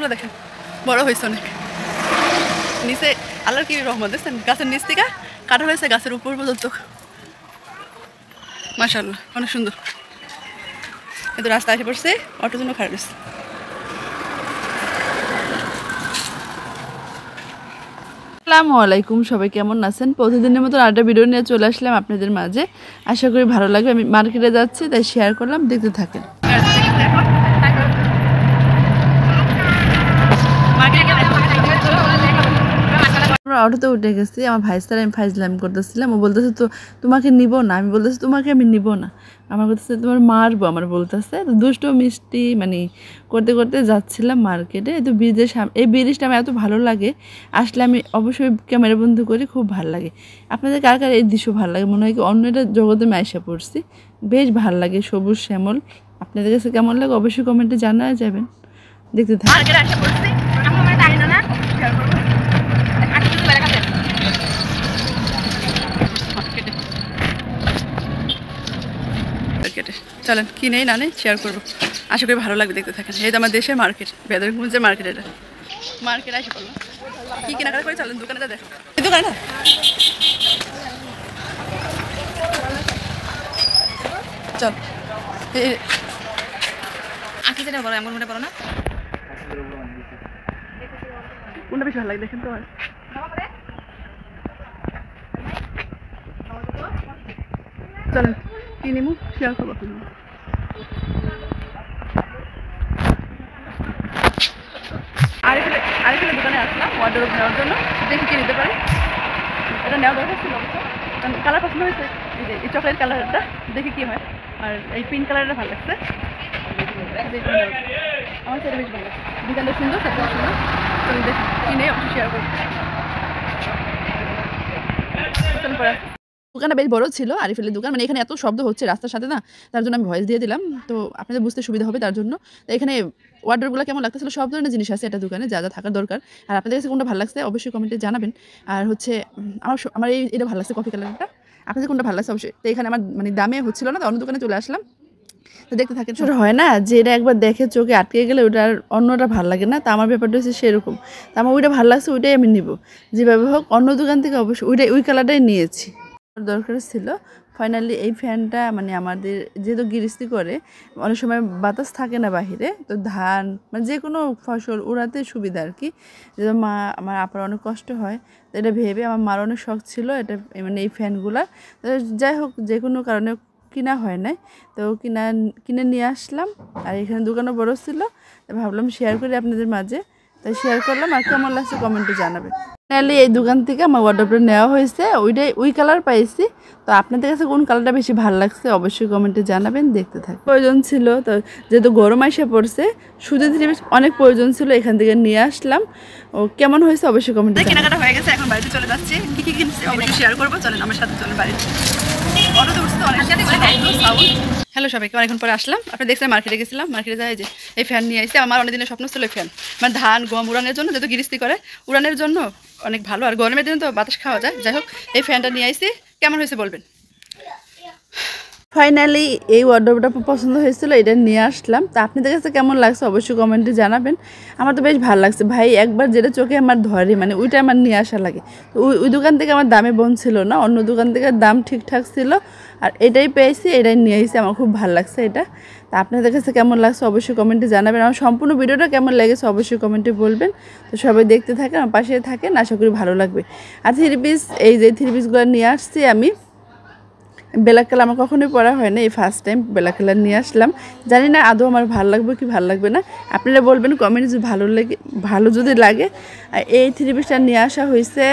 কাঁঠালগুলো দেখেন বড় হয়েছে অনেক। নিচে আল্লাহর কি রহমত দেখছেন, গাছের নিচ থেকে কাঁঠাল হয়েছে গাছের উপর পর্যন্ত। মাশাআল্লাহ অনেক সুন্দর। কিন্তু রাস্তা এসে পড়ছে, অটোর জন্য খারাপ হয়েছে। আসসালামু আলাইকুম, সবাই কেমন আছেন? প্রতিদিনের মতো আরেকটা ভিডিও নিয়ে চলে আসলাম আপনাদের মাঝে। আশা করি ভালো লাগবে। আমি মার্কেটে যাচ্ছি, তাই শেয়ার করলাম, দেখতে থাকেন। আমরা অটোতে উঠে গেছি, আমার ভাইয়ের সাথে আমি ফাইজলামি করতেছিলাম। ও বলতেছে তো তোমাকে নিব না, আমি বলতেছি তোমাকে আমি নিব না, আমার বলতেছে তোমার মারবো, আমার বলতেছে। তো দুষ্ট মিষ্টি মানে করতে করতে যাচ্ছিলাম মার্কেটে। তো ব্রিজের সামনে, এই ব্রিজটা আমার এত ভালো লাগে, আসলে আমি অবশ্যই ক্যামেরা বন্ধ করি, খুব ভালো লাগে। আপনাদের কার কার এই দৃশ্য ভালো লাগে? মনে হয় কি অন্য একটা জগতে আমি আইসা পড়ছি। বেশ ভালো লাগে, সবুজ শ্যামল। আপনাদের কাছে কেমন লাগে অবশ্যই কমেন্টে জানা যাবেন। দেখতে থাকুন। চলেন কি নেই না নেই শেয়ার করবো, আশা করি ভালো লাগবে, দেখতে থাকেন। এই তো আমার দেশের মার্কেট, বেদরগঞ্জের মার্কেট। এটা মার্কেট আসে পড়লাম, কি কেনাকাটা করে চলেন দোকানে দেখো। এই দোকানে না চল, আঁকি যেটা বলো এমন মনে পড়ো না, কোনটা বেশি ভালো লাগে দেখেন তো। চলেন কি নিমু শেয়ার করবো। আরেকটা দোকানে আসলাম ওয়ার্ডরোব নেওয়ার জন্য, দেখি কি নিতে পারি। এটা নেওয়া দরকার ছিল কারণ কালার পছন্দ হয়েছে, এই চকলেট কালারটা দেখি কি হয়। আর এই পিঙ্ক কালারটা ভালো লাগছে, আমার সেটা বেশ ভালো লাগছে। দোকানটা সুন্দর, সব সুন্দর। চলুন দেখি কিনে অবশ্যই শেয়ার করবো। দোকানটা বেশ বড় ছিল, আরিফেলের দোকান। মানে এখানে এত শব্দ হচ্ছে রাস্তার সাথে না, তার জন্য আমি ভয়েস দিয়ে দিলাম, তো আপনাদের বুঝতে সুবিধা হবে তার জন্য। তো এখানে ওয়ার্ডরোবগুলো কেমন লাগতেছিল, সব ধরনের জিনিস আছে এটা দোকানে, যা যা থাকার দরকার। আর আপনাদের কাছে কোনটা ভালো লাগছে অবশ্যই কমেন্টে জানাবেন। আর হচ্ছে আমার এটা ভালো লাগছে, কফি কালারটা। আপনাদের কোনটা ভালো লাগছে অবশ্যই। তো এখানে আমার মানে দামে হচ্ছিল না, তো অন্য দোকানে চলে আসলাম। তো দেখতে থাকেন। ছোটো হয় না যে এটা একবার দেখে চোখে আটকে গেলে ওটা আর অন্যটা ভালো লাগে না, তা আমার ব্যাপারটা হচ্ছে সেরকম। তো আমার ওইটা ভালো লাগছে, ওইটাই আমি নিব যেভাবে হোক। অন্য দোকান থেকে অবশ্যই ওই কালারটাই নিয়েছি, দরকার ছিল। ফাইনালি এই ফ্যানটা মানে আমাদের যেহেতু গৃহস্থী করে, অনেক সময় বাতাস থাকে না বাহিরে, তো ধান মানে যে কোনো ফসল উড়াতে সুবিধা আর কি। যেহেতু আমার আপার অনেক কষ্ট হয়, তো এটা ভেবে আমার মার অনেক শখ ছিল এটা, মানে এই ফ্যানগুলা। যাই হোক যে কোনো কারণে কিনা হয় নাই, তো কিনে নিয়ে আসলাম। আর এখানে দোকানও বড় ছিল, ভাবলাম শেয়ার করি আপনাদের মাঝে, তাই শেয়ার করলাম। আর কেমন লাগছে কমেন্টে জানাবেন। ফাইনালি এই দোকান থেকে আমার ওয়ার্ডরোবটা নেওয়া হয়েছে, ওই কালার পাইছি। তো আপনাদের কাছে কোন কালারটা বেশি ভালো লাগছে অবশ্যই কমেন্টে জানাবেন, দেখতে থাকুন। প্রয়োজন ছিল, তো যেহেতু গরম এসে পড়ছে, সুতি থ্রি পিস অনেক প্রয়োজন ছিল, এখান থেকে নিয়ে আসলাম। ও কেমন হয়েছে অবশ্যই কমেন্টে। কেনাকাটা হয়ে গেছে, এখন বাড়িতে চলে যাচ্ছি। কি কি কিনছি অবশ্যই শেয়ার করবো, চলেন আমার সাথে চলেন বাড়িতে। অটোতে উঠছে তো অনেক সাউন্ড। হ্যালো সবাইকে, অনেকক্ষণ পরে আসলাম। আপনি দেখছেন মার্কেটে গেছিলাম, মার্কেটে যাই যে এই ফ্যান নিয়ে আসছি। আমার অনেক দিনের স্বপ্ন ছিল এই ফ্যান, মানে ধান গম উড়ানোর জন্য, যেহেতু গৃহস্থী করে উড়ানোর জন্য অনেক ভালো। আর গরমের দিনে তো বাতাস খাওয়া যায়। যাই হোক এই ফ্যানটা নিয়ে আসছি, কেমন হয়েছে বলবেন। ফাইনালি এই ওয়ার্ডরোবটা পছন্দ হয়েছিল, এটা নিয়ে আসলাম। তা আপনাদের কাছে কেমন লাগছে অবশ্যই কমেন্টে জানাবেন। আমার তো বেশ ভালো লাগছে ভাই, একবার যেটা চোখে আমার ধরে মানে ওইটা আমার নিয়ে আসা লাগে। তো ওই দোকান থেকে আমার দামে বোন ছিল না, অন্য দোকান থেকে দাম ঠিকঠাক ছিল। আর এটাই পেয়েছি, এটাই নিয়ে এসেছি, আমার খুব ভালো লাগছে এটা। তা আপনাদের কাছে কেমন লাগছে অবশ্যই কমেন্টে জানাবেন। আমার সম্পূর্ণ ভিডিওটা কেমন লেগেছে অবশ্যই কমেন্টে বলবেন। তো সবাই দেখতে থাকেন, আমার পাশে থাকেন, আশা করি ভালো লাগবে। আর থ্রি পিস, এই যে থ্রি পিসগুলো নিয়ে আসছি আমি। ব্ল্যাক কালার আমার কখনোই পরা হয় না, এই ফার্স্ট টাইম ব্ল্যাক কালার নিয়ে আসলাম। জানি না আদৌ আমার ভালো লাগবে কি ভালো লাগবে না, আপনারা বলবেন কমেন্টে যদি ভালো যদি লাগে। আর এই থ্রি পিসটা নিয়ে আসা হয়েছে।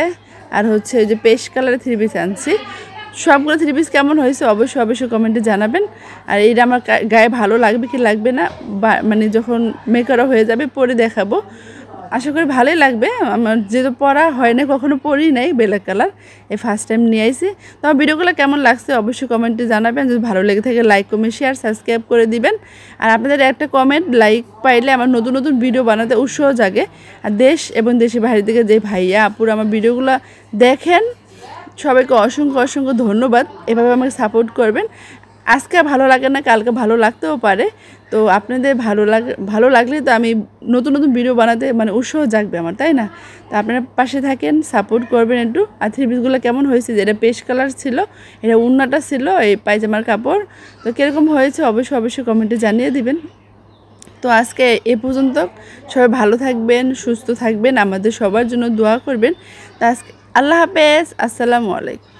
আর হচ্ছে যে পেস্ট কালারের থ্রি পিস আনছি। সবগুলো থ্রি পিস কেমন হয়েছে অবশ্যই কমেন্টে জানাবেন। আর এইটা আমার গায়ে ভালো লাগবে কি লাগবে না, মানে যখন মেকআপ হয়ে যাবে পরে দেখাবো। আশা করি ভালোই লাগবে। আমার যেহেতু পরা হয় না, কখনো পরি নাই ব্ল্যাক কালার, এই ফার্স্ট টাইম নিয়ে আইছি। তো আমার ভিডিওগুলো কেমন লাগছে অবশ্যই কমেন্টে জানাবেন। যদি ভালো লেগে থাকে লাইক কমেন্ট শেয়ার সাবস্ক্রাইব করে দিবেন। আর আপনাদের একটা কমেন্ট লাইক পাইলে আমার নতুন নতুন ভিডিও বানাতে উৎসাহ জাগে। আর দেশ এবং দেশের বাইরে থেকে যে ভাইয়া আপুরা আমার ভিডিওগুলো দেখেন, সবাইকে অসংখ্য ধন্যবাদ। এভাবে আমাকে সাপোর্ট করবেন। আজকে ভালো লাগে না, কালকে ভালো লাগতেও পারে। তো আপনাদের ভালো লাগলে তো আমি নতুন নতুন ভিডিও বানাতে মানে উৎসাহ জাগবে আমার, তাই না? তো আপনারা পাশে থাকেন, সাপোর্ট করবেন একটু। আর থ্রি পিসগুলো কেমন হয়েছে, যে এটা পেস্ট কালার ছিল, এটা উন্নাটা ছিল, এই পায়জামার কাপড়। তো কীরকম হয়েছে অবশ্যই কমেন্টে জানিয়ে দিবেন। তো আজকে এ পর্যন্ত, সবাই ভালো থাকবেন, সুস্থ থাকবেন, আমাদের সবার জন্য দোয়া করবেন। তো আজকে আল্লাহ হাফেজ, আসসালামু আলাইকুম।